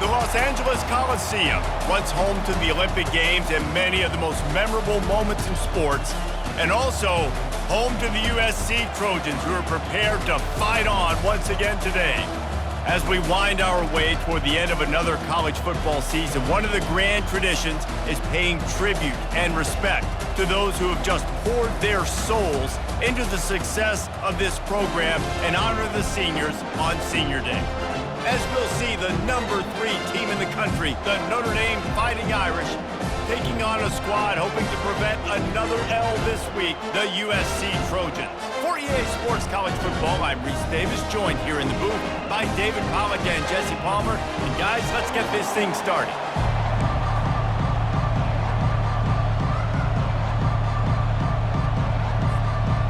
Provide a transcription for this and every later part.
The Los Angeles Coliseum, once home to the Olympic Games and many of the most memorable moments in sports, and also home to the USC Trojans, who are prepared to fight on once again today. As we wind our way toward the end of another college football season, one of the grand traditions is paying tribute and respect to those who have just poured their souls into the success of this program and honor the seniors on Senior Day. As we'll see, the number 3 team in the country, the Notre Dame Fighting Irish, taking on a squad hoping to prevent another L this week, the USC Trojans. For EA Sports College Football, I'm Reese Davis, joined here in the booth by David Pollack and Jesse Palmer. And guys, let's get this thing started.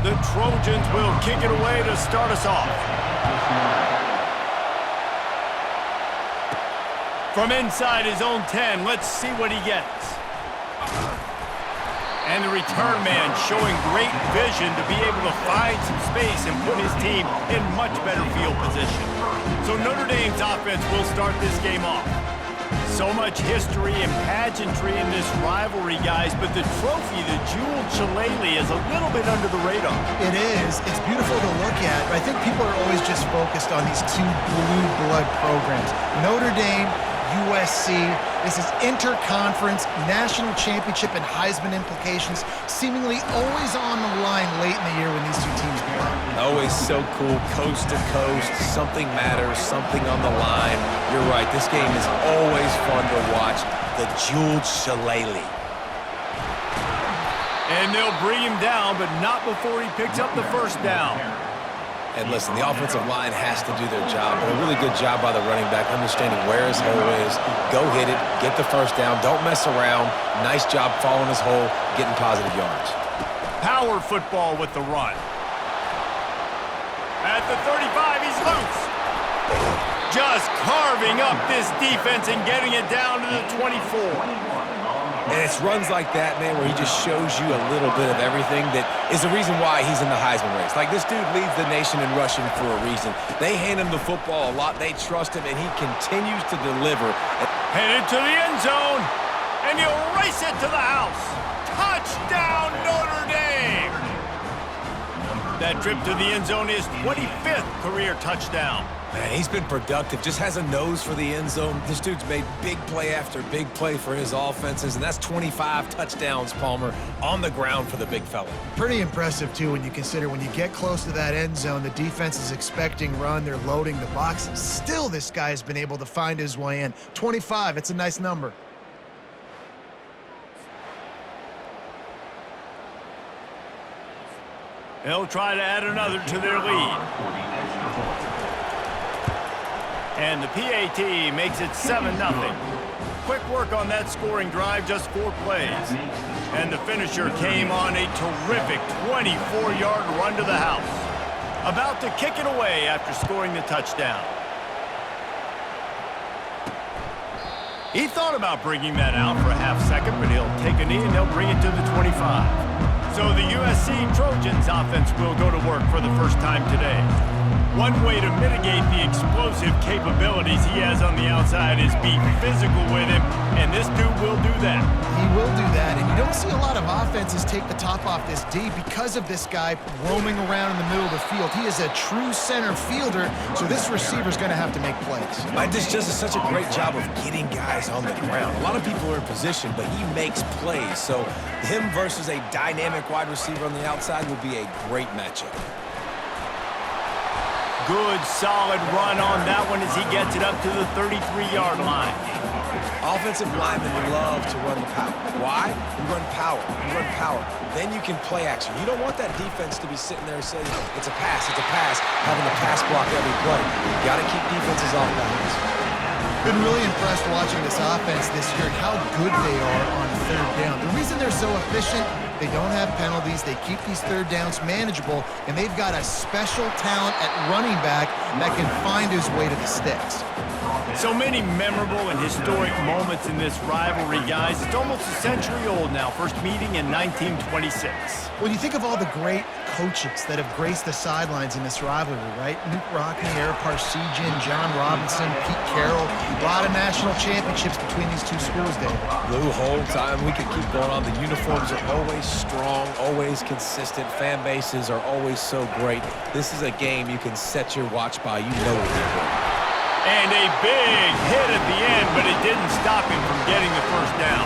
The Trojans will kick it away to start us off. From inside his own 10, let's see what he gets. And the return man showing great vision to be able to find some space and put his team in much better field position. So Notre Dame's offense will start this game off. So much history and pageantry in this rivalry, guys, but the trophy, the jeweled shillelagh, is a little bit under the radar. It is. It's beautiful to look at, but I think people are always just focused on these 2 blue blood programs. Notre Dame, USC. This is interconference, national championship, and Heisman implications seemingly always on the line late in the year when these 2 teams play. Always so cool, coast to coast, something matters, something on the line. You're right, this game is always fun to watch, the jeweled shillelagh. And they'll bring him down, but not before he picks up the first down. And listen, the offensive line has to do their job, but a really good job by the running back, understanding where his hole is. Go hit it, get the first down, don't mess around. Nice job following his hole, getting positive yards. Power football with the run. At the 35, he's loose. Just carving up this defense and getting it down to the 24. And it's runs like that, man, where he just shows you a little bit of everything that is the reason why he's in the Heisman race. Like, this dude leads the nation in rushing for a reason. They hand him the football a lot. They trust him, and he continues to deliver. Headed to the end zone, and he'll race it to the house. Touchdown, Notre Dame! That trip to the end zone is 25th career touchdown. Man, he's been productive, just has a nose for the end zone. This dude's made big play after big play for his offenses, and that's 25 touchdowns, Palmer, on the ground for the big fella. Pretty impressive, too, when you consider when you get close to that end zone, the defense is expecting run, they're loading the box. Still, this guy has been able to find his way in. 25, it's a nice number. They'll try to add another to their lead. And the PAT makes it 7-0. Quick work on that scoring drive, just 4 plays. And the finisher came on a terrific 24-yard run to the house. About to kick it away after scoring the touchdown. He thought about bringing that out for a half second, but he'll take a knee and they'll bring it to the 25. So the USC Trojans offense will go to work for the first time today. One way to mitigate the explosive capabilities he has on the outside is be physical with him, and this dude will do that. He will do that, and you don't see a lot of offenses take the top off this D because of this guy roaming around in the middle of the field. He is a true center fielder, so this receiver's going to have to make plays. This just is such a great job of getting guys on the ground. A lot of people are in position, but he makes plays, so him versus a dynamic wide receiver on the outside will be a great matchup. Good, solid run on that one as he gets it up to the 33-yard line. Offensive linemen love to run the power. Why? You run power. You run power. Then you can play action. You don't want that defense to be sitting there saying, it's a pass, having to pass block every play. You got to keep defenses off balance. Been really impressed watching this offense this year and how good they are on 3rd down. The reason they're so efficient, They don't have penalties. They keep these third downs manageable, and they've got a special talent at running back that can find his way to the sticks. So many memorable and historic moments in this rivalry, guys. It's almost a century old now. First meeting in 1926. When you think of all the great coaches that have graced the sidelines in this rivalry, right? Newt Rockne, Ara Parseghian, John Robinson, Pete Carroll. A lot of national championships between these two schools, David. Lou Holtz, we could keep going on. The uniforms are always strong, always consistent. Fan bases are always so great. This is a game you can set your watch by. You know what you're doing. And a big hit at the end, but it didn't stop him from getting the first down.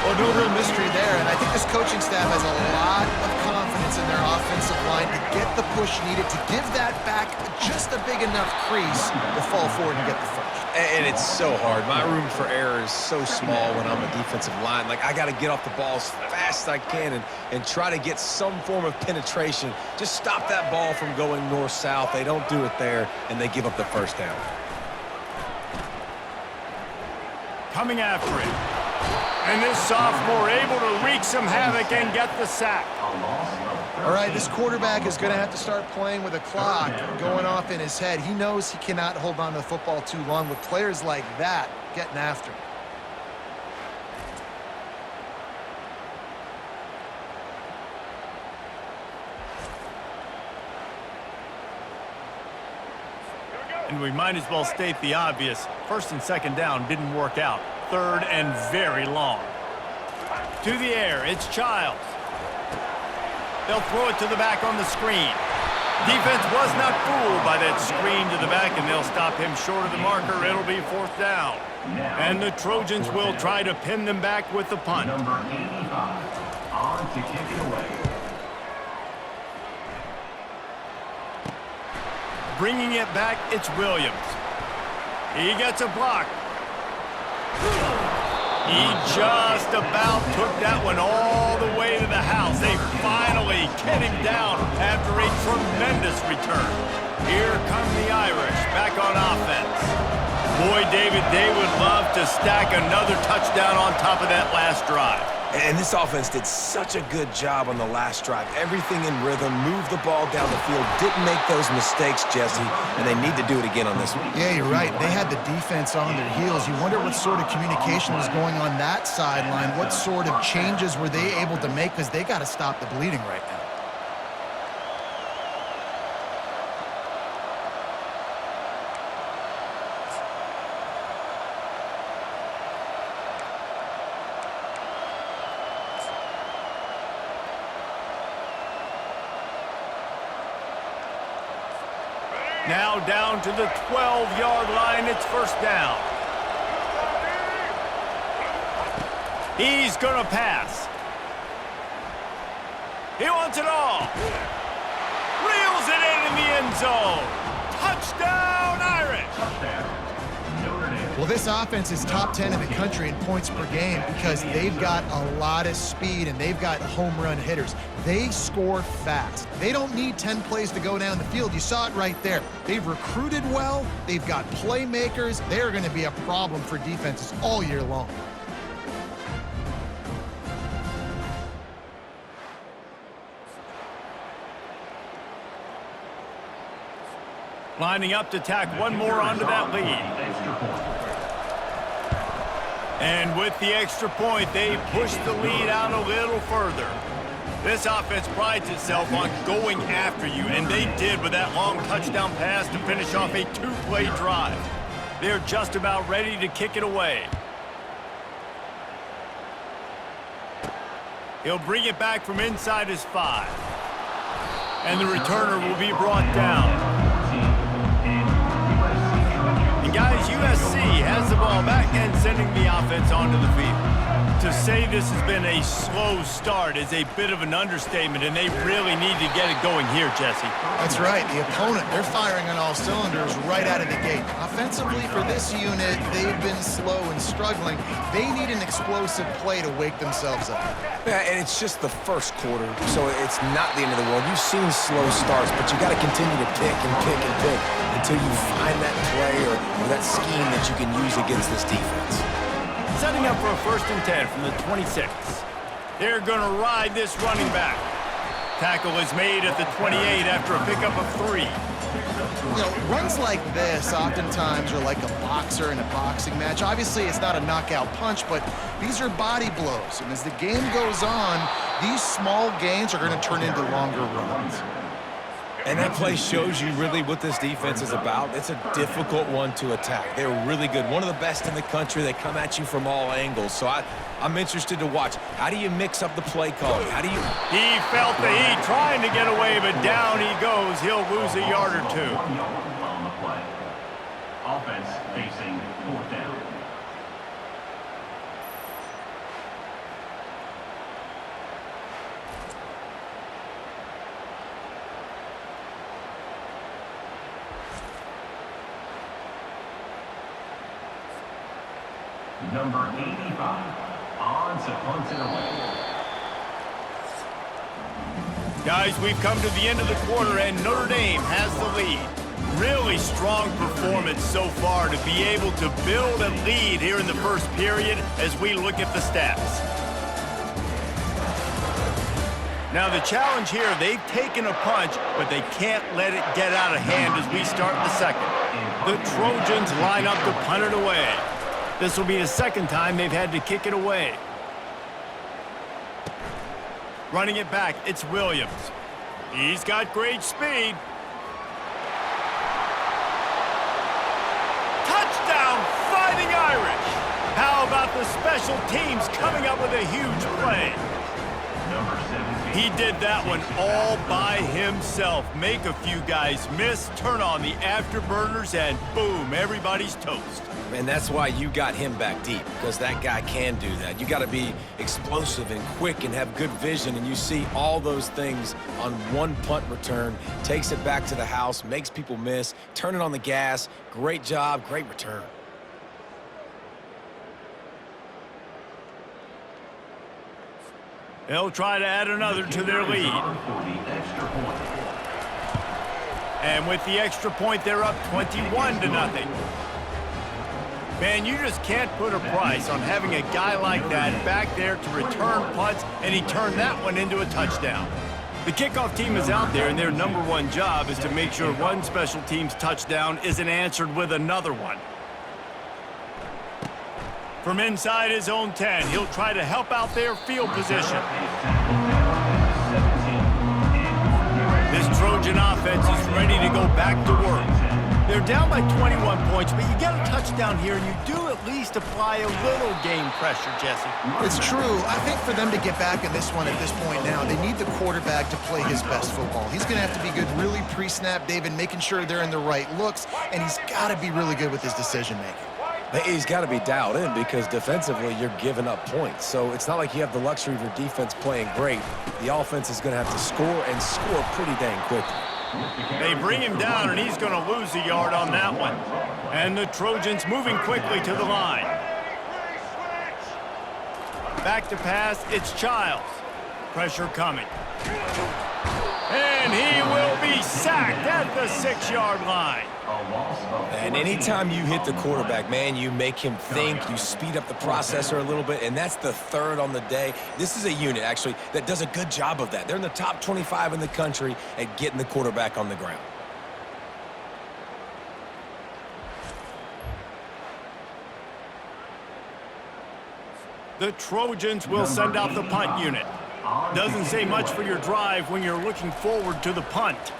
Well, no real mystery there, and I think this coaching staff has a lot of confidence in their offensive line to get the push needed to give that back just a big enough crease to fall forward and get the first. And it's so hard. My room for error is so small when I'm a defensive line. Like, I got to get off the ball as fast as I can and try to get some form of penetration. Just stop that ball from going north-south. They don't do it there, and they give up the first down. Coming after him. And this sophomore able to wreak some havoc and get the sack. All right, this quarterback is going to have to start playing with a clock going off in his head. He knows he cannot hold on to the football too long with players like that getting after him. And we might as well state the obvious. First and second down didn't work out. Third and very long. To the air, it's Childs. They'll throw it to the back on the screen. Defense was not fooled by that screen to the back, and they'll stop him short of the marker. It'll be fourth down. And the Trojans will try to pin them back with the punt. Number 85 on to kick it away. Bringing it back, it's Williams. He gets a block. He just about took that one all the way to the house. They finally get him down after a tremendous return. Here come the Irish back on offense. Boy, David, they would love to stack another touchdown on top of that last drive. And this offense did such a good job on the last drive. Everything in rhythm, moved the ball down the field, didn't make those mistakes, Jesse, and they need to do it again on this one. Yeah, you're right. They had the defense on their heels. You wonder what sort of communication was going on that sideline. What sort of changes were they able to make, because they got to stop the bleeding right now. Now down to the 12-yard line, it's first down. He's gonna pass. He wants it all. Reels it in the end zone. Touchdown, Irish. Well, this offense is top 10 in the country in points per game because they've got a lot of speed and they've got home run hitters. They score fast. They don't need 10 plays to go down the field. You saw it right there. They've recruited well. They've got playmakers. They're going to be a problem for defenses all year long. Lining up to tack one more onto that lead. And with the extra point, they push the lead out a little further. This offense prides itself on going after you, and they did with that long touchdown pass to finish off a two-play drive. They're just about ready to kick it away. He'll bring it back from inside his 5. And the returner will be brought down. Guys, USC has the ball back and sending the offense onto the field. To say this has been a slow start is a bit of an understatement, and they really need to get it going here, Jesse. That's right. The opponent, they're firing on all cylinders right out of the gate. Offensively, for this unit, they've been slow and struggling. They need an explosive play to wake themselves up. Yeah, and it's just the first quarter, so it's not the end of the world. You've seen slow starts, but you got to continue to pick and pick and pick until you find that play or that scheme that you can use against this defense. Setting up for a 1st and 10 from the 26. They're going to ride this running back. Tackle is made at the 28 after a pickup of 3. You know, runs like this oftentimes are like a boxer in a boxing match. Obviously, it's not a knockout punch, but these are body blows. And as the game goes on, these small gains are going to turn into longer runs. And that play shows you really what this defense is about. It's a difficult one to attack. They're really good. One of the best in the country. They come at you from all angles. So I'm interested to watch. How do you mix up the play calling? How do you... He felt the heat trying to get away, but down he goes. He'll lose a yard or 2. 1 yard on the play. Offense facing 4th down. Number 85, on to punt it away. Guys, we've come to the end of the quarter, and Notre Dame has the lead. Really strong performance so far to be able to build a lead here in the first period as we look at the stats. Now the challenge here, they've taken a punch, but they can't let it get out of hand as we start the second. The Trojans line up to punt it away. This will be the second time they've had to kick it away. Running it back, it's Williams. He's got great speed. Touchdown, Fighting Irish! How about the special teams coming up with a huge play? Number 17. He did that one all by himself. Make a few guys miss, turn on the afterburners, and boom, everybody's toast. And that's why you got him back deep, because that guy can do that. You got to be explosive and quick and have good vision, and you see all those things on one punt return. Takes it back to the house, makes people miss, turn it on the gas. Great job, great return. They'll try to add another to their lead. And with the extra point, they're up 21-0. Man, you just can't put a price on having a guy like that back there to return punts, and he turned that one into a touchdown. The kickoff team is out there, and their #1 job is to make sure one special team's touchdown isn't answered with another one. From inside his own 10, he'll try to help out their field position. This Trojan offense is ready to go back to work. They're down by 21 points, but you get a touchdown here, and you do at least apply a little game pressure, Jesse. It's true. I think for them to get back in this one at this point now, they need the quarterback to play his best football. He's going to have to be good really pre-snap, David, making sure they're in the right looks, and he's got to be really good with his decision-making. He's got to be dialed in because defensively you're giving up points. So it's not like you have the luxury of your defense playing great. The offense is going to have to score and score pretty dang quickly. They bring him down, and he's going to lose a yard on that one. And the Trojans moving quickly to the line. Back to pass, it's Childs. Pressure coming. And he will be sacked at the 6-yard line. And anytime you hit the quarterback, man, you make him think, you speed up the processor a little bit, and that's the third on the day. This is a unit, actually, that does a good job of that. They're in the top 25 in the country at getting the quarterback on the ground. The Trojans will send out the punt unit. Doesn't say much for your drive when you're looking forward to the punt.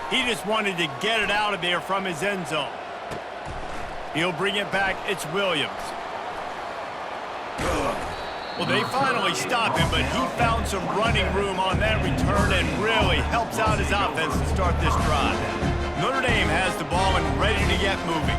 He just wanted to get it out of there from his end zone. He'll bring it back. It's Williams. Well, they finally stop him, but he found some running room on that return and really helps out his offense to start this drive. Notre Dame has the ball and ready to get moving.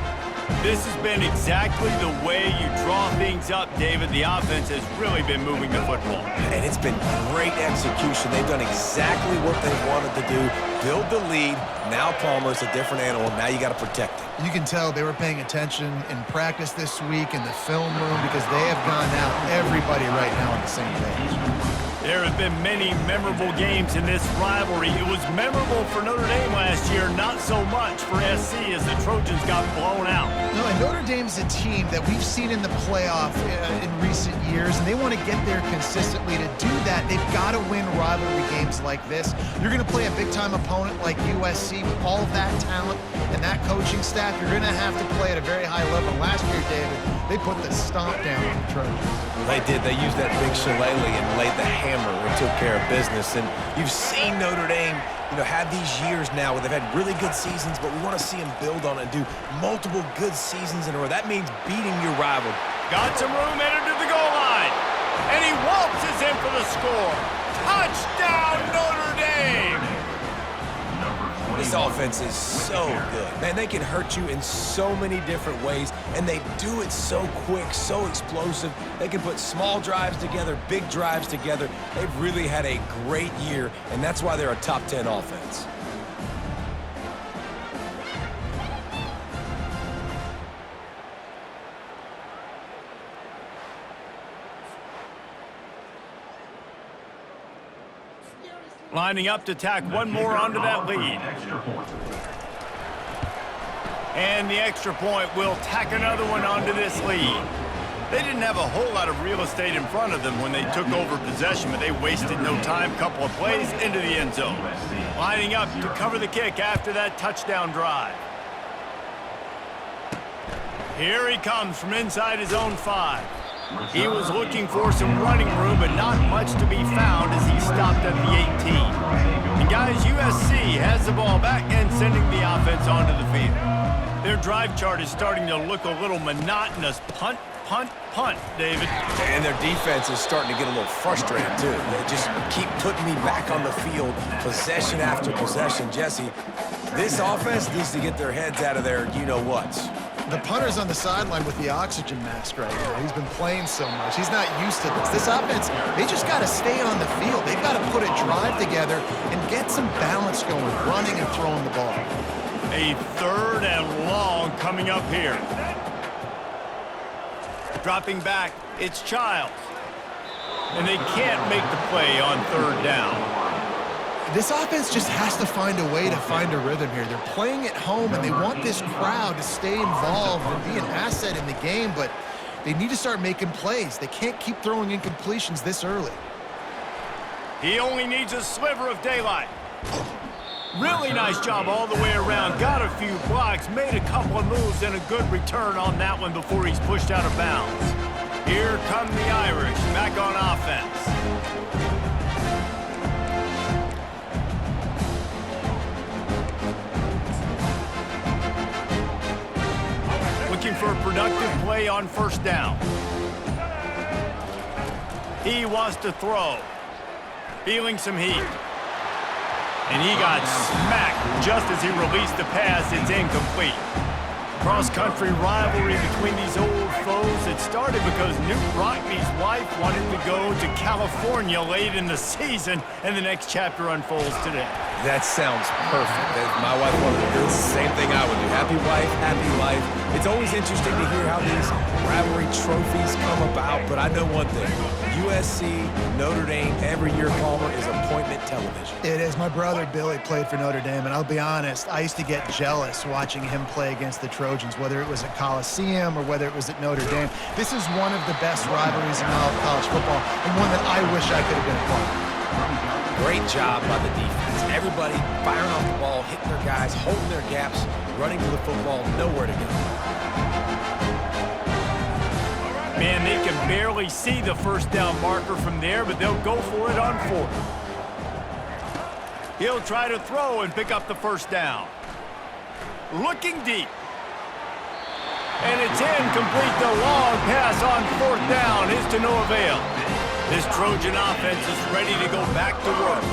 This has been exactly the way you draw things up, David. The offense has really been moving the football. And it's been great execution. They've done exactly what they wanted to do. Build the lead. Now Palmer's a different animal. Now you got to protect it. You can tell they were paying attention in practice this week in the film room because they have gone out, everybody right now on the same page. There have been many memorable games in this rivalry. It was memorable for Notre Dame last year, not so much for SC as the Trojans got blown out. No, and Notre Dame's a team that we've seen in the playoff in recent years, and they want to get there consistently. To do that, they've got to win rivalry games like this. You're going to play a big-time opponent like USC with all of that talent and that coaching staff. You're going to have to play at a very high level. Last year, David, they put the stomp down on the Trojans. They did. They used that big shillelagh and laid the hammer and took care of business. And you've seen Notre Dame, have these years now where they've had really good seasons, but we want to see them build on it and do multiple good seasons in a row. That means beating your rival. Got some room entered to the goal line. And he waltzes in for the score. Touchdown, Notre Dame! This offense is so good. Man, they can hurt you in so many different ways, and they do it so quick, so explosive. They can put small drives together, big drives together. They've really had a great year, and that's why they're a top 10 offense. Lining up to tack one more onto that lead. And the extra point will tack another one onto this lead. They didn't have a whole lot of real estate in front of them when they took over possession, but they wasted no time. Couple of plays into the end zone. Lining up to cover the kick after that touchdown drive. Here he comes from inside his own 5. He was looking for some running room, but not much to be found as he stopped at the 18. And guys, USC has the ball back and sending the offense onto the field. Their drive chart is starting to look a little monotonous. Punt, punt, punt, David. And their defense is starting to get a little frustrated, too. They just keep putting me back on the field, possession after possession. Jesse, this offense needs to get their heads out of their you-know-whats. The punter's on the sideline with the oxygen mask right now. He's been playing so much. He's not used to this. This offense, they just got to stay on the field. They've got to put a drive together and get some balance going, running and throwing the ball. A 3rd and long coming up here. Dropping back, it's Childs. And they can't make the play on 3rd down. This offense just has to find a way to find a rhythm here. They're playing at home, and they want this crowd to stay involved and be an asset in the game, but they need to start making plays. They can't keep throwing incompletions this early. He only needs a sliver of daylight. Really nice job all the way around. Got a few blocks, made a couple of moves, and a good return on that one before he's pushed out of bounds. Here come the Irish, back on offense. Looking for a productive play on 1st down. He wants to throw. Feeling some heat. And he got smacked just as he released the pass. It's incomplete. Cross-country rivalry between these old foes. It started because Newt Rockne's wife wanted to go to California late in the season, and the next chapter unfolds today. That sounds perfect. My wife wanted to do the same thing I would do. Happy wife, happy life. It's always interesting to hear how these rivalry trophies come about, but I know one thing. USC, Notre Dame, every year, Palmer, is appointment television. It is. My brother Billy played for Notre Dame, and I'll be honest, I used to get jealous watching him play against the Trojans, whether it was at Coliseum or whether it was at Notre Dame. This is one of the best rivalries in all of college football, and one that I wish I could have been a part of. Great job by the defense. Everybody firing off the ball, hitting their guys, holding their gaps, running to the football, nowhere to go. Man, they can barely see the 1st down marker from there, but they'll go for it on 4th. He'll try to throw and pick up the 1st down. Looking deep. And it's incomplete. The long pass on 4th down is to no avail. This Trojan offense is ready to go back to work.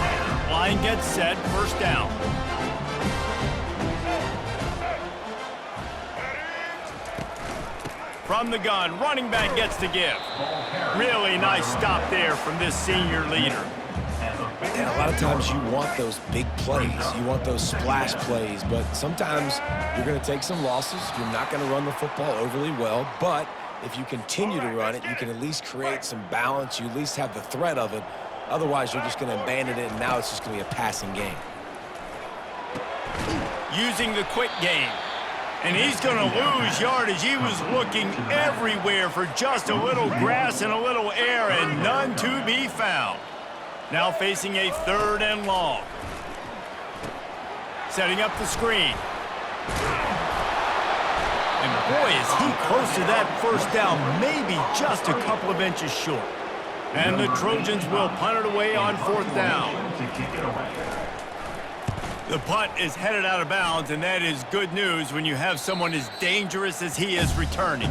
Line gets set, 1st down. From the gun, running back gets to give. Really nice stop there from this senior leader. And a lot of times you want those big plays. You want those splash plays, but sometimes you're going to take some losses. You're not going to run the football overly well, but if you continue to run it, you can at least create some balance. You at least have the threat of it. Otherwise, you're just going to abandon it, and now it's just going to be a passing game. Using the quick game. And he's going to lose yardage. He was looking everywhere for just a little grass and a little air, and none to be found. Now facing a 3rd and long. Setting up the screen. And boy, is he close to that first down, maybe just a couple of inches short. And the Trojans will punt it away on 4th down. The punt is headed out of bounds, and that is good news when you have someone as dangerous as he is returning.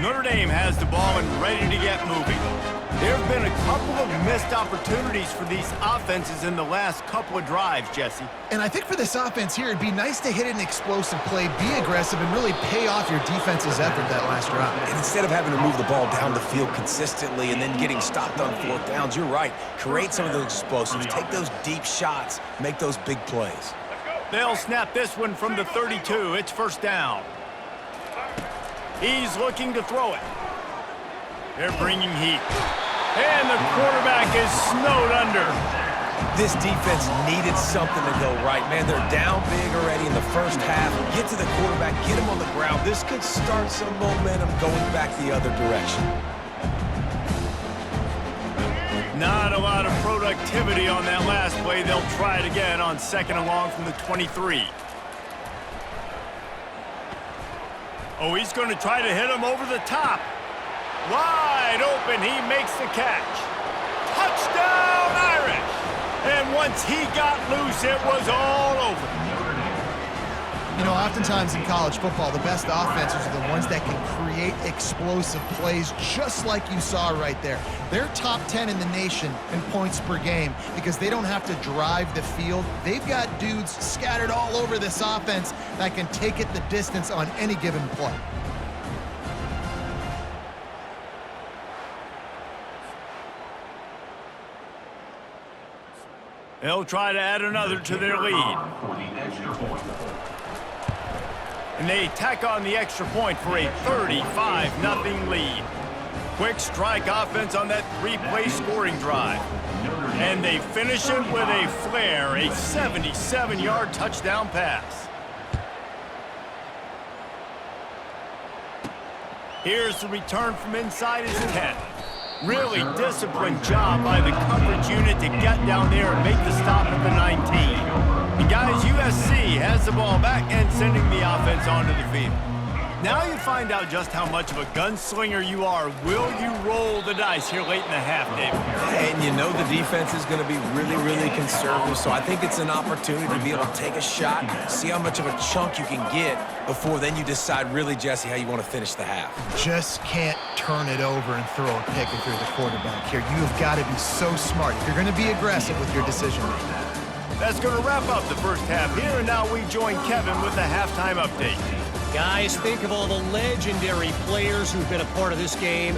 Notre Dame has the ball and ready to get moving. There have been a couple of missed opportunities for these offenses in the last couple of drives, Jesse. And I think for this offense here, it'd be nice to hit an explosive play, be aggressive, and really pay off your defense's effort that last drive. And instead of having to move the ball down the field consistently and then getting stopped on 4th downs, you're right. Create some of those explosives. Take those deep shots. Make those big plays. They'll snap this one from the 32. It's 1st down. He's looking to throw it. They're bringing heat. And the quarterback is snowed under. This defense needed something to go right. Man, they're down big already in the first half. Get to the quarterback, get him on the ground. This could start some momentum going back the other direction. Not a lot of productivity on that last play. They'll try it again on 2nd and long from the 23. Oh, he's going to try to hit him over the top. Wide open, he makes the catch. Touchdown, Irish! And once he got loose, it was all over. You know, oftentimes in college football, the best offenses are the ones that can create explosive plays, just like you saw right there. They're top 10 in the nation in points per game because they don't have to drive the field. They've got dudes scattered all over this offense that can take it the distance on any given play. They'll try to add another to their lead. And they tack on the extra point for a 35-0 lead. Quick strike offense on that 3-play scoring drive. And they finish it with a flare, a 77-yard touchdown pass. Here's the return from inside his 10. Really disciplined job by the coverage unit to get down there and make the stop at the 19. And guys, USC has the ball back and sending the offense onto the field. Now you find out just how much of a gunslinger you are. Will you roll the dice here late in the half, David? And you know the defense is going to be really, really conservative, so I think it's an opportunity to be able to take a shot, see how much of a chunk you can get before then you decide really, Jesse, how you want to finish the half. Just can't turn it over and throw a pick if you're the quarterback here. You've got to be so smart if you're going to be aggressive with your decision making. That's going to wrap up the first half here, and now we join Kevin with the halftime update. Guys, think of all the legendary players who've been a part of this game,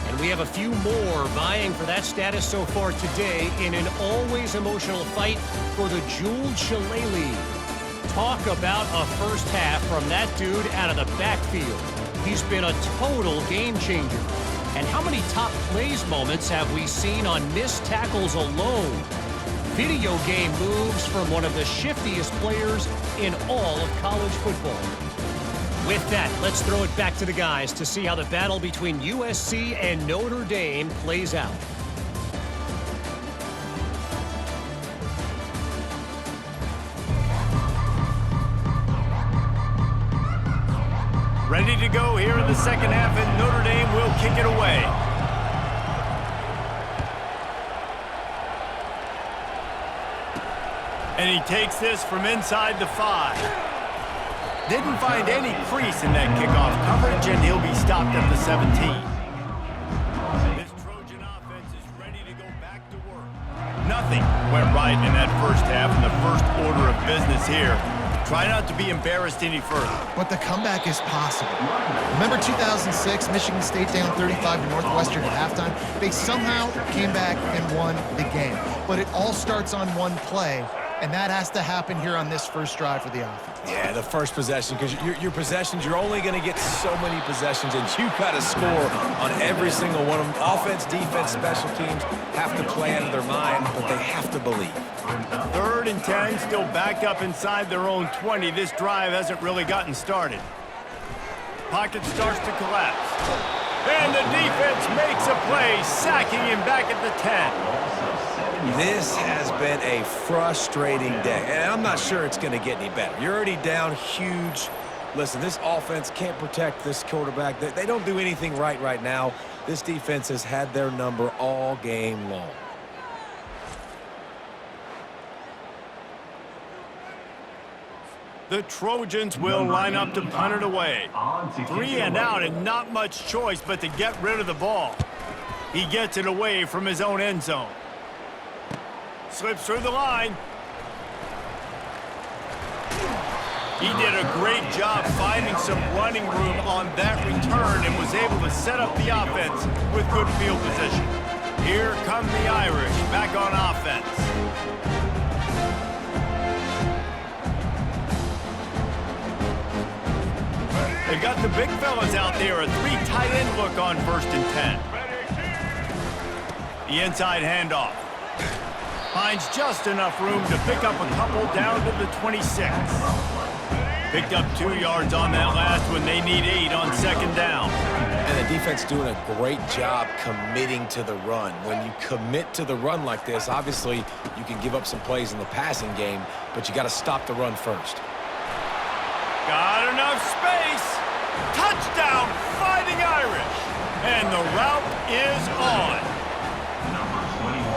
and we have a few more vying for that status so far today in an always emotional fight for the Jeweled Shillelagh. Talk about a first half from that dude out of the backfield. He's been a total game changer. And how many top plays moments have we seen on missed tackles alone? Video game moves from one of the shiftiest players in all of college football. With that, let's throw it back to the guys to see how the battle between USC and Notre Dame plays out. Ready to go here in the second half, and Notre Dame will kick it away. And he takes this from inside the 5. Didn't find any crease in that kickoff coverage, and he'll be stopped at the 17. This Trojan offense is ready to go back to work. Nothing went right in that first half in the first order of business here. Try not to be embarrassed any further. But the comeback is possible. Remember 2006, Michigan State down 35 to Northwestern at halftime? They somehow came back and won the game. But it all starts on one play, and that has to happen here on this first drive for the offense. Yeah, the first possession, because your possessions, you're only going to get so many possessions, and you got to score on every single one of them. Offense, defense, special teams have to play out of their mind, but they have to believe. 3rd and 10, still backed up inside their own 20. This drive hasn't really gotten started. Pocket starts to collapse. And the defense makes a play, sacking him back at the 10. This has been a frustrating day, and I'm not sure it's going to get any better. You're already down huge. Listen, this offense can't protect this quarterback. They don't do anything right now. This defense has had their number all game long. The Trojans will line up to punt it away. 3 and out, and not much choice but to get rid of the ball. He gets it away from his own end zone. Slips through the line. He did a great job finding some running room on that return and was able to set up the offense with good field position. Here come the Irish back on offense. They've got the big fellas out there, a 3 tight end look on 1st and 10. The inside handoff. Finds just enough room to pick up a couple down to the 26. Picked up 2 yards on that last one. They need 8 on 2nd down. And the defense doing a great job committing to the run. When you commit to the run like this, obviously you can give up some plays in the passing game, but you got to stop the run first. Got enough space. Touchdown, Fighting Irish. And the route is on.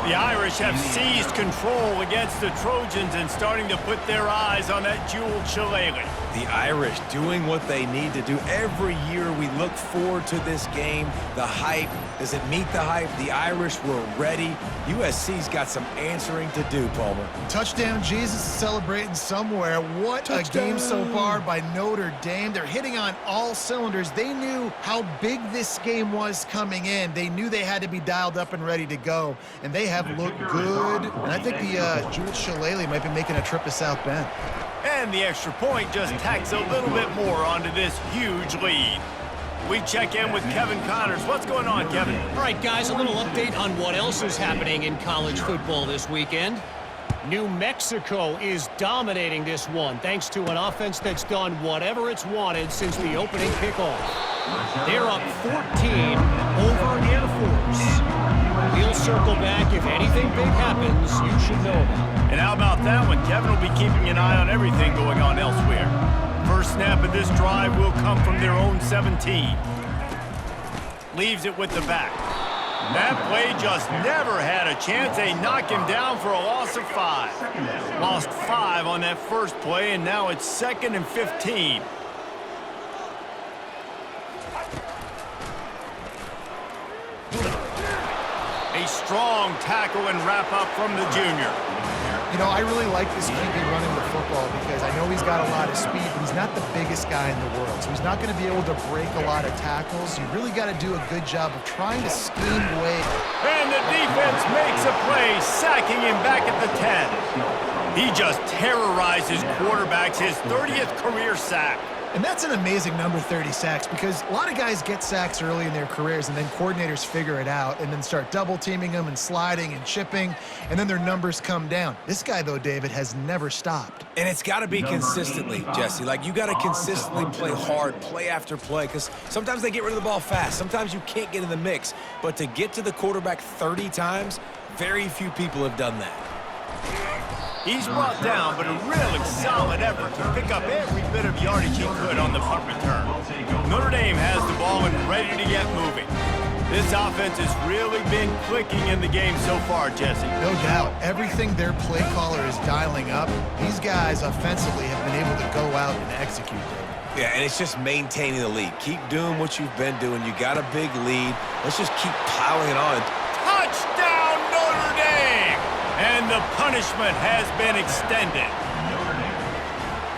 The Irish have seized control against the Trojans and starting to put their eyes on that Jewel Shillelagh. The Irish doing what they need to do. Every year we look forward to this game. The hype, does it meet the hype? The Irish were ready. USC's got some answering to do, Palmer. Touchdown Jesus is celebrating somewhere. What Touchdown. A game so far by Notre Dame. They're hitting on all cylinders. They knew how big this game was coming in. They knew they had to be dialed up and ready to go, and they have looked good. And I think the Jewel Shillelagh might be making a trip to South Bend. And the extra point just tacks a little bit more onto this huge lead. We check in with Kevin Connors. What's going on, Kevin? All right, guys, a little update on what else is happening in college football this weekend. New Mexico is dominating this one thanks to an offense that's done whatever it's wanted since the opening kickoff. They're up 14 over Air Force. We'll circle back if anything big happens you should know about. And how about that one? Kevin will be keeping an eye on everything going on elsewhere. First snap of this drive will come from their own 17. Leaves it with the back. That play just never had a chance. They knock him down for a loss of 5. Lost 5 on that first play, and now it's 2nd and 15. A strong tackle and wrap up from the junior. You know, I really like this QB running the football because I know he's got a lot of speed, but he's not the biggest guy in the world. So he's not going to be able to break a lot of tackles. You really got to do a good job of trying to scheme away. And the defense makes a play, sacking him back at the 10. He just terrorizes quarterbacks, his 30th career sack. And that's an amazing number, 30 sacks, because a lot of guys get sacks early in their careers and then coordinators figure it out and then start double teaming them and sliding and chipping, and then their numbers come down. This guy, though, David, has never stopped. And it's got to be consistently, Jesse. Like, you got to consistently play hard, play after play, because sometimes they get rid of the ball fast. Sometimes you can't get in the mix. But to get to the quarterback 30 times, very few people have done that. He's brought down, but a really solid effort to pick up every bit of yardage he could on the punt return. Notre Dame has the ball and ready to get moving. This offense has really been clicking in the game so far, Jesse. No doubt. Everything their play caller is dialing up, these guys offensively have been able to go out and execute them. Yeah, and it's just maintaining the lead. Keep doing what you've been doing. You got a big lead. Let's just keep piling it on. Touchdown, Notre Dame! And the punishment has been extended.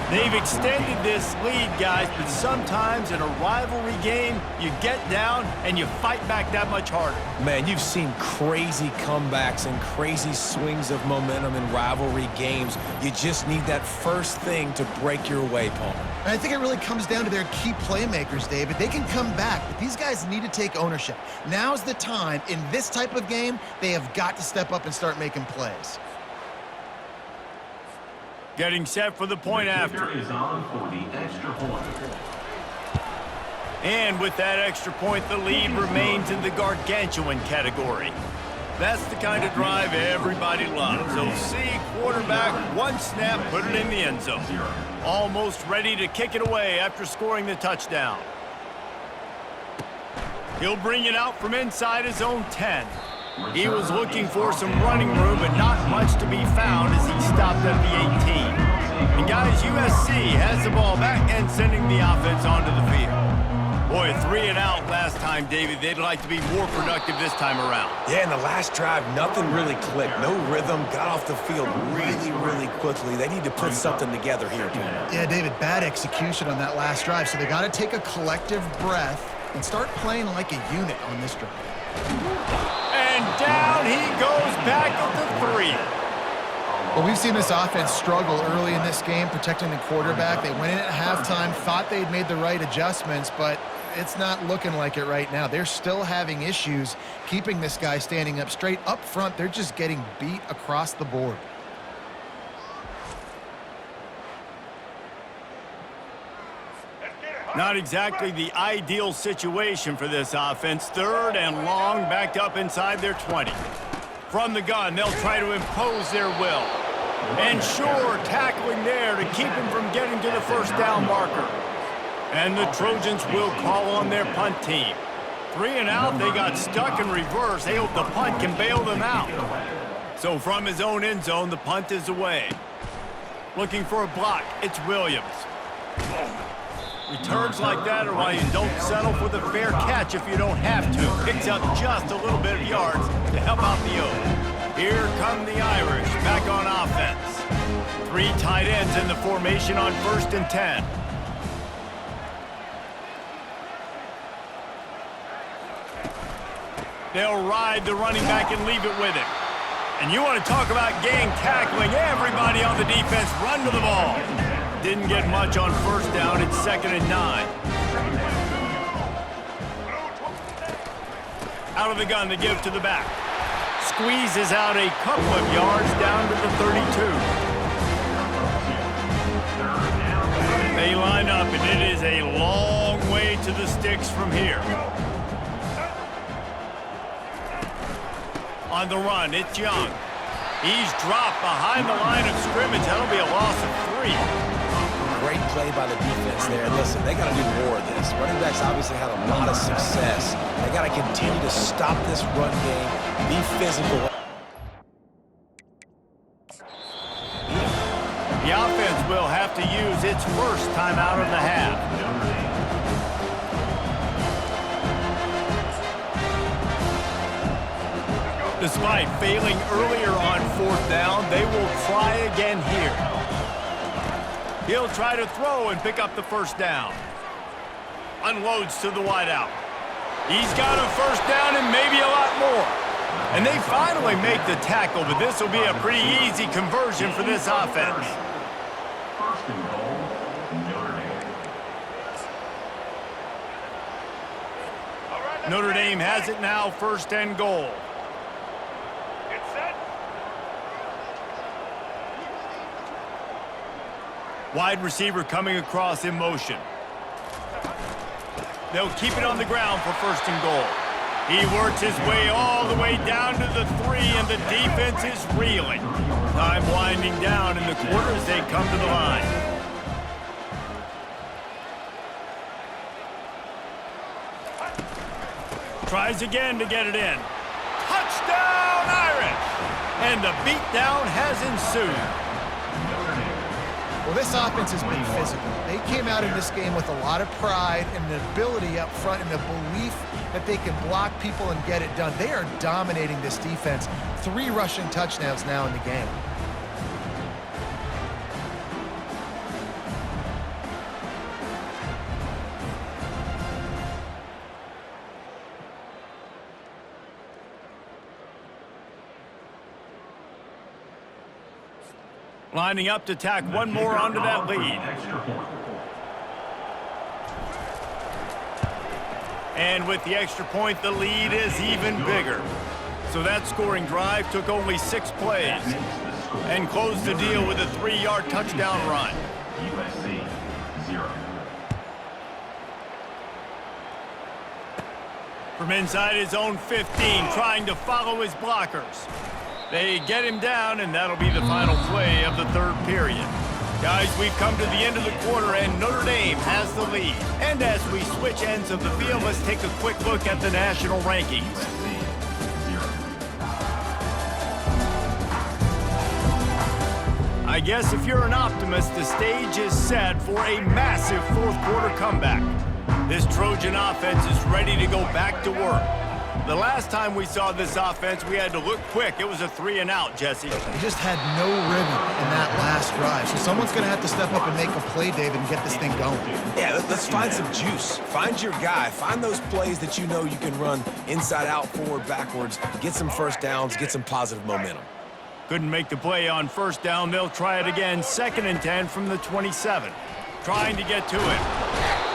They've extended this lead, guys, but sometimes in a rivalry game, you get down and you fight back that much harder. Man, you've seen crazy comebacks and crazy swings of momentum in rivalry games. You just need that first thing to break your way, Palmer. And I think it really comes down to their key playmakers, David. They can come back, but these guys need to take ownership. Now's the time. In this type of game, they have got to step up and start making plays. Getting set for the point after. Is on for the extra point. And with that extra point, the lead remains in the gargantuan category. That's the kind of drive everybody loves. So see, quarterback, one snap, put it in the end zone. Almost ready to kick it away after scoring the touchdown. He'll bring it out from inside his own 10. He was looking for some running room, but not much to be found as he stopped at the 18. And guys, USC has the ball back and sending the offense onto the field. Boy, 3 and out last time, David. They'd like to be more productive this time around. Yeah, in the last drive, nothing really clicked. No rhythm, got off the field really, really quickly. They need to put something together here, Palmer. Yeah, David, bad execution on that last drive, so they got to take a collective breath and start playing like a unit on this drive. And down he goes back at the 3. Well, we've seen this offense struggle early in this game, protecting the quarterback. They went in at halftime, thought they'd made the right adjustments, but it's not looking like it right now. They're still having issues keeping this guy standing up straight. Up front, they're just getting beat across the board. Not exactly the ideal situation for this offense. 3rd and long, backed up inside their 20. From the gun, they'll try to impose their will. And sure, tackling there to keep him from getting to the first down marker. And the Trojans will call on their punt team. 3 and out, they got stuck in reverse. They hope the punt can bail them out. So from his own end zone, the punt is away. Looking for a block, it's Williams. Returns like that are why you don't settle for the fair catch if you don't have to. Picks up just a little bit of yards to help out the O's. Here come the Irish back on offense. 3 tight ends in the formation on 1st and 10. They'll ride the running back and leave it with him. And you want to talk about gang tackling. Everybody on the defense run to the ball. Didn't get much on 1st down. It's 2nd and 9. Out of the gun to give to the back. Squeezes out a couple of yards down to the 32. They line up, and it is a long way to the sticks from here. On the run, it's Young. He's dropped behind the line of scrimmage. That'll be a loss of 3. Great play by the defense there. Listen, they got to do more of this. Running backs obviously had a lot of success. They got to continue to stop this run game, be physical. The offense will have to use its first timeout of the half. Despite failing earlier on 4th down, they will try again here. He'll try to throw and pick up the 1st down. Unloads to the wideout. He's got a 1st down and maybe a lot more. And they finally make the tackle, but this will be a pretty easy conversion for this offense. 1st and goal, Notre Dame. Notre Dame has it now, 1st and goal. Wide receiver coming across in motion. They'll keep it on the ground for 1st and goal. He works his way all the way down to the 3, and the defense is reeling. Time winding down in the quarter as they come to the line. Tries again to get it in. Touchdown, Irish! And the beatdown has ensued. Well, this offense has been physical. They came out in this game with a lot of pride and an ability up front and a belief that they can block people and get it done. They are dominating this defense. 3 rushing touchdowns now in the game. Lining up to tack one more onto that lead. And with the extra point, the lead is even bigger. So that scoring drive took only 6 plays and closed the deal with a 3-yard touchdown run. USC 0. From inside his own 15, trying to follow his blockers. They get him down, and that'll be the final play of the third period. Guys, we've come to the end of the quarter, and Notre Dame has the lead. And as we switch ends of the field, let's take a quick look at the national rankings. I guess if you're an optimist, the stage is set for a massive fourth-quarter comeback. This Trojan offense is ready to go back to work. The last time we saw this offense, we had to look quick. It was a 3-and-out, Jesse. They just had no rhythm in that last drive. So someone's going to have to step up and make a play, David, and get this thing going. Yeah, let's find some juice. Find your guy. Find those plays that you know you can run inside out, forward, backwards. Get some first downs. Get some positive momentum. Couldn't make the play on first down. They'll try it again. 2nd and 10 from the 27. Trying to get to it.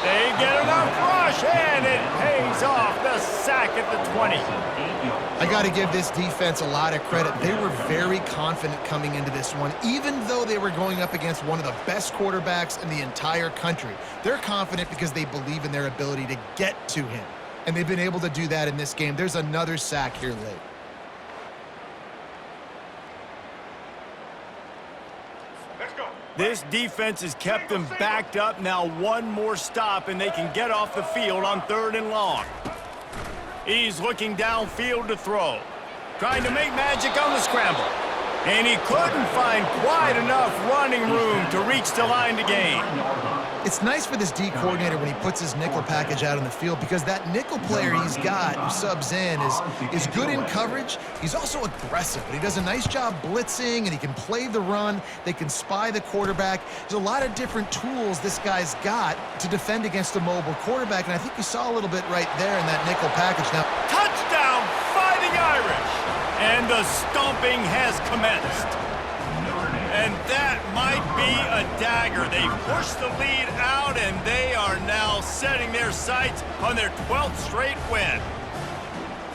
They get enough rush, and it pays off. The sack at the 20. I got to give this defense a lot of credit. They were very confident coming into this one, even though they were going up against one of the best quarterbacks in the entire country. They're confident because they believe in their ability to get to him, and they've been able to do that in this game. There's another sack here late. This defense has kept them backed up. Now one more stop, and they can get off the field on 3rd and long. He's looking downfield to throw. Trying to make magic on the scramble. And he couldn't find quite enough running room to reach the line to gain. It's nice for this D coordinator when he puts his nickel package out on the field, because that nickel player he's got who subs in is good in coverage. He's also aggressive, but he does a nice job blitzing, and he can play the run. They can spy the quarterback. There's a lot of different tools this guy's got to defend against a mobile quarterback, and I think you saw a little bit right there in that nickel package. Now, touchdown, Fighting Irish! And the stomping has commenced. And that might be a dagger. They pushed the lead out, and they are now setting their sights on their 12th straight win.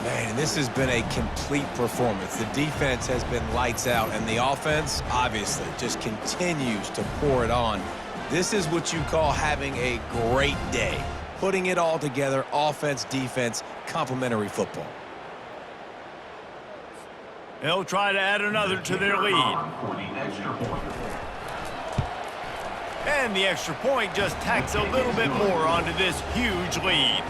Man, this has been a complete performance. The defense has been lights out, and the offense, obviously, just continues to pour it on. This is what you call having a great day. Putting it all together, offense, defense, complementary football. They'll try to add another to their lead. And the extra point just tacks a little bit more onto this huge lead.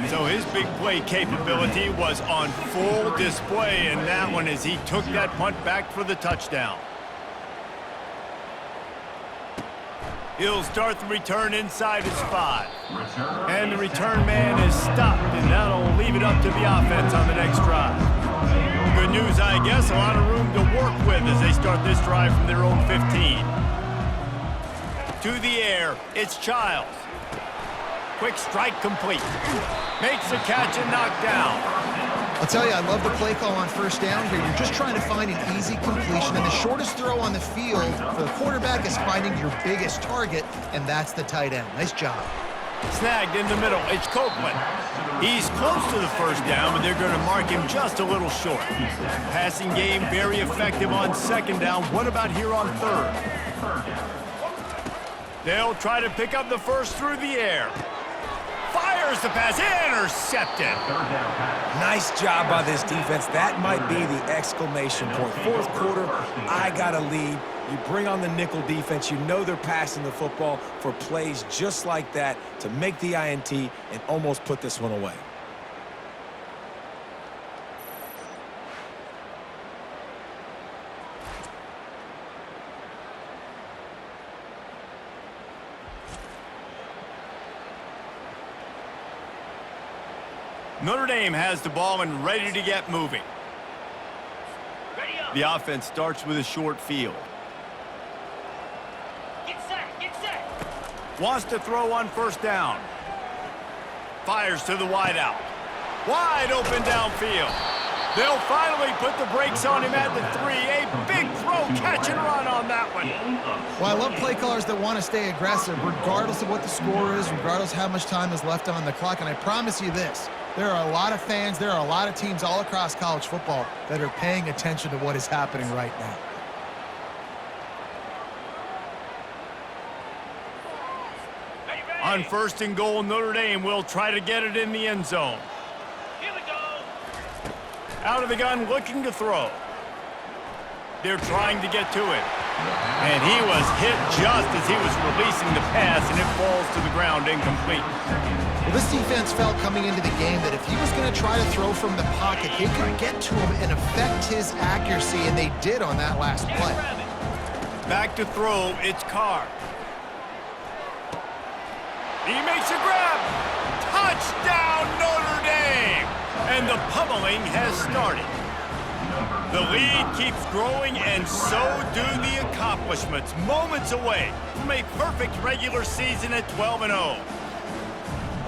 So his big play capability was on full display in that one as he took that punt back for the touchdown. He'll start the return inside his 5. And the return man is stopped, and that'll leave it up to the offense on the next drive. Good news, I guess, a lot of room to work with as they start this drive from their own 15. To the air, it's Childs. Quick strike complete. Makes the catch and knocked down. I'll tell you, I love the play call on first down here. You're just trying to find an easy completion, and the shortest throw on the field for the quarterback is finding your biggest target, and that's the tight end. Nice job. Snagged in the middle, it's Copeland. He's close to the first down, but they're going to mark him just a little short. Passing game very effective on 2nd down. What about here on 3rd? They'll try to pick up the first through the air. Fires the pass, intercepted. Nice job by this defense. That might be the exclamation point. 4th quarter, I got a lead. You bring on the nickel defense. You know they're passing the football for plays just like that to make the INT and almost put this one away. Notre Dame has the ball and ready to get moving. The offense starts with a short field. Get set. Wants to throw on first down. Fires to the wideout. Wide open downfield. They'll finally put the brakes on him at the 3. A big throw catch and run on that one. Well, I love play callers that want to stay aggressive regardless of what the score is, regardless how much time is left on the clock. And I promise you this, there are a lot of fans, there are a lot of teams all across college football that are paying attention to what is happening right now. On 1st and goal, Notre Dame will try to get it in the end zone. Here we go. Out of the gun, looking to throw. They're trying to get to it. And he was hit just as he was releasing the pass, and it falls to the ground incomplete. Well, this defense felt coming into the game that if he was going to try to throw from the pocket, he could get to him and affect his accuracy, and they did on that last play. Back to throw, it's Carr. He makes a grab. Touchdown, Notre Dame! And the pummeling has started. The lead keeps growing, and so do the accomplishments. Moments away from a perfect regular season at 12-0.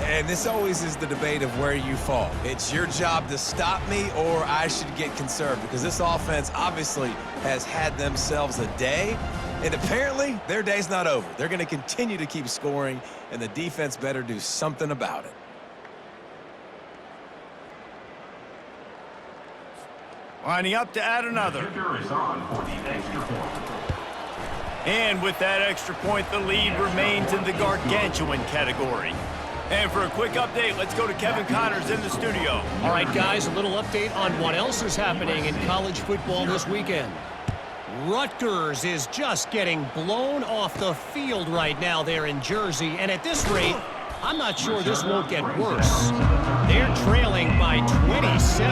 And this always is the debate of where you fall. It's your job to stop me, or I should get conserved, because this offense obviously has had themselves a day, and apparently their day's not over. They're going to continue to keep scoring, and the defense better do something about it. Lining up to add another. Kicker is on for the extra point. And with that extra point, the lead remains in the gargantuan category. And for a quick update, let's go to Kevin Connors in the studio. All right, guys, a little update on what else is happening in college football this weekend. Rutgers is just getting blown off the field right now there in Jersey, and at this rate, I'm not sure this won't get worse. They're trailing by 27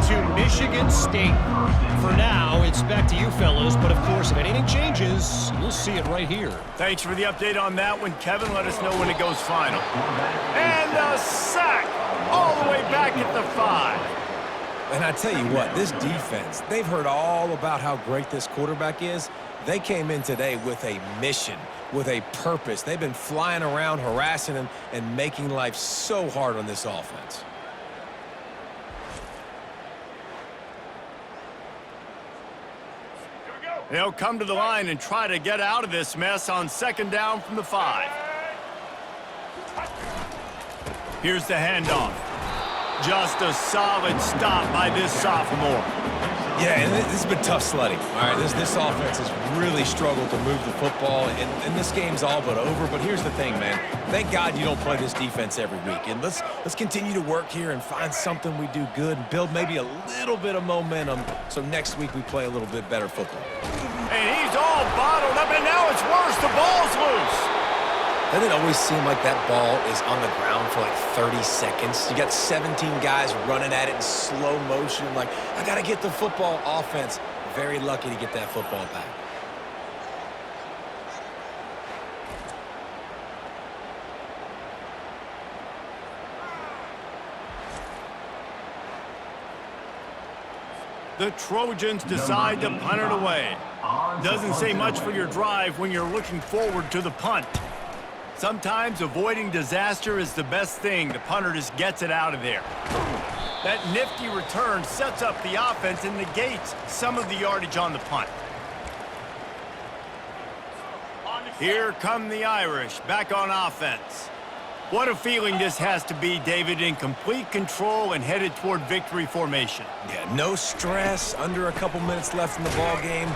to Michigan State. For now, it's back to you fellas, but of course, if anything changes, you'll see it right here. Thanks for the update on that one, Kevin. Let us know when it goes final. And a sack all the way back at the 5. And I tell you what, this defense, they've heard all about how great this quarterback is. They came in today with a mission, with a purpose. They've been flying around, harassing him, and making life so hard on this offense. They'll come to the line and try to get out of this mess on 2nd down from the 5. Here's the handoff. Just a solid stop by this sophomore. Yeah, and this has been tough sledding. All right, this offense has really struggled to move the football, and this game's all but over. But here's the thing, man. Thank God you don't play this defense every week. And let's continue to work here and find something we do good and build maybe a little bit of momentum so next week we play a little bit better football. And he's all bottled up, and now it's worse. The ball's loose. Doesn't it always seem like that ball is on the ground for like 30 seconds? You got 17 guys running at it in slow motion. Like, I got to get the football. Offense, very lucky to get that football back. The Trojans decide to punt it away. Doesn't say much for your drive when you're looking forward to the punt. Sometimes avoiding disaster is the best thing. The punter just gets it out of there. That nifty return sets up the offense and negates some of the yardage on the punt. Here come the Irish, back on offense. What a feeling this has to be, David, in complete control and headed toward victory formation. Yeah, no stress, under a couple minutes left in the ball game,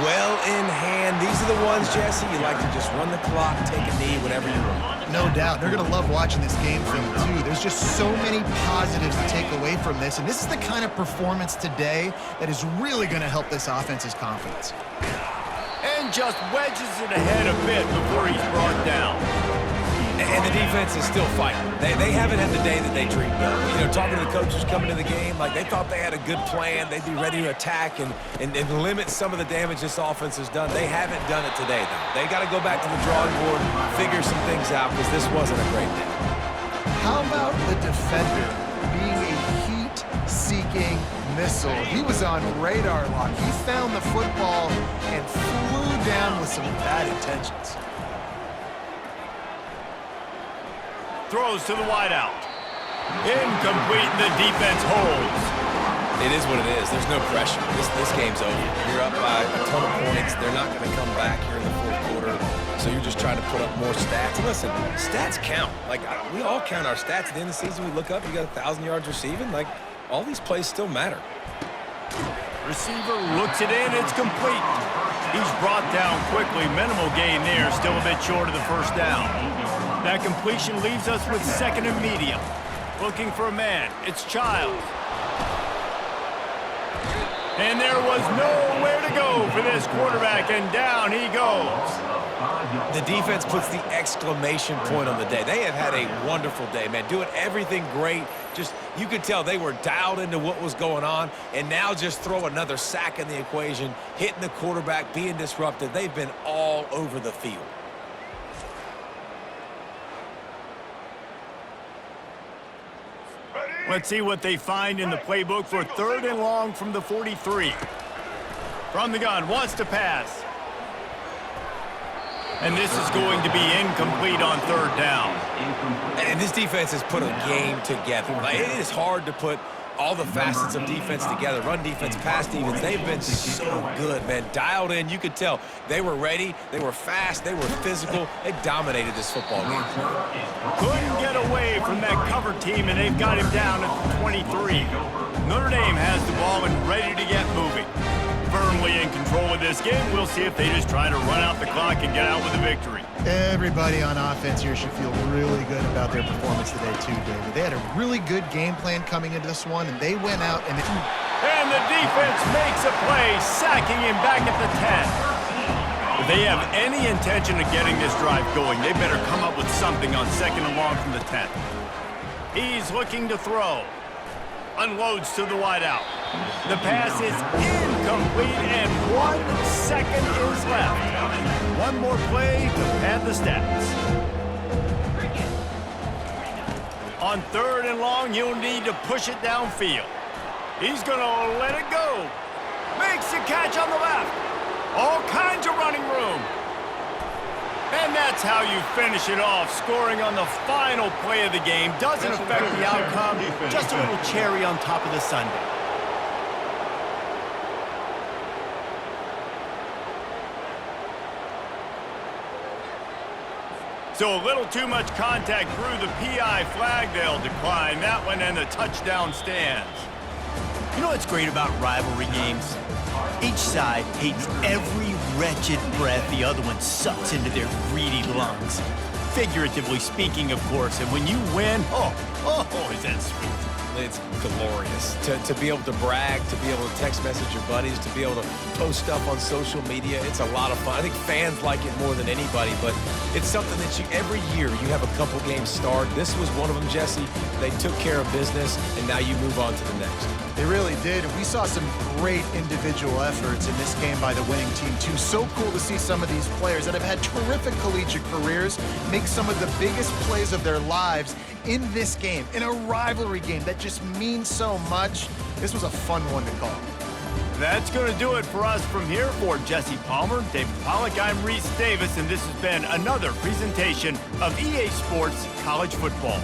well in hand. These are the ones, Jesse, you like to just run the clock, take a knee, whatever you want. No doubt. They're going to love watching this game film, too. There's just so many positives to take away from this, and this is the kind of performance today that is really going to help this offense's confidence. And just wedges it ahead a bit before he's brought down. And the defense is still fighting. They haven't had the day that they dreamed of. You know, talking to the coaches coming to the game, like they thought they had a good plan. They'd be ready to attack and limit some of the damage this offense has done. They haven't done it today, though. They got to go back to the drawing board, figure some things out, because this wasn't a great day. How about the defender being a heat-seeking missile? He was on radar lock. He found the football and flew down with some bad intentions. Throws to the wideout. Incomplete, the defense holds. It is what it is. There's no pressure. This game's over. You're up by a ton of points. They're not going to come back here in the fourth quarter. So you're just trying to put up more stats. And listen, stats count. Like, we all count our stats. At the end of the season, we look up, you got 1,000 yards receiving. Like, all these plays still matter. Receiver looks it in. It's complete. He's brought down quickly. Minimal gain there. Still a bit short of the first down. That completion leaves us with second and medium. Looking for a man. It's Childs. And there was nowhere to go for this quarterback, and down he goes. The defense puts the exclamation point on the day. They have had a wonderful day, man. Doing everything great. Just, you could tell they were dialed into what was going on, and now just throw another sack in the equation, hitting the quarterback, being disrupted. They've been all over the field. Let's see what they find in the playbook for third and long from the 43. From the gun, wants to pass. And this is going to be incomplete on third down. And this defense has put a game together. Like, it is hard to put all the facets of defense together. Run defense, pass defense. They've been so good, man. Dialed in. You could tell they were ready. They were fast. They were physical. They dominated this football game. Couldn't get away from that cover team, and they've got him down at the 23. Notre Dame has the ball and ready to get moving. Firmly in control of this game. We'll see if they just try to run out the clock and get out with a victory. Everybody on offense here should feel really good about their performance today, too, David. They had a really good game plan coming into this one, and they went out and... And the defense makes a play, sacking him back at the 10. If they have any intention of getting this drive going, they better come up with something on second and long from the 10. He's looking to throw. Unloads to the wideout. The pass is incomplete, and 1 second is left. One more play to pad the stats. On third and long, you'll need to push it downfield. He's going to let it go. Makes the catch on the left. All kinds of running room. And that's how you finish it off, scoring on the final play of the game. Doesn't affect the outcome, just a little cherry on top of the sundae. So a little too much contact through the PI flag. They'll decline that one, and the touchdown stands. You know what's great about rivalry games? Each side hates every wretched breath the other one sucks into their greedy lungs. Figuratively speaking, of course, and when you win, oh, is that sweet. It's glorious to be able to brag, to be able to text message your buddies, to be able to post stuff on social media. It's a lot of fun. I think fans like it more than anybody, but it's something that every year you have a couple games start. This was one of them, Jesse. They took care of business, and now you move on to the next. They really did, and we saw some great individual efforts in this game by the winning team, too. So cool to see some of these players that have had terrific collegiate careers make some of the biggest plays of their lives in this game, in a rivalry game that just means so much. This was a fun one to call. That's going to do it for us from here. For Jesse Palmer, David Pollack, I'm Reese Davis, and this has been another presentation of EA Sports College Football.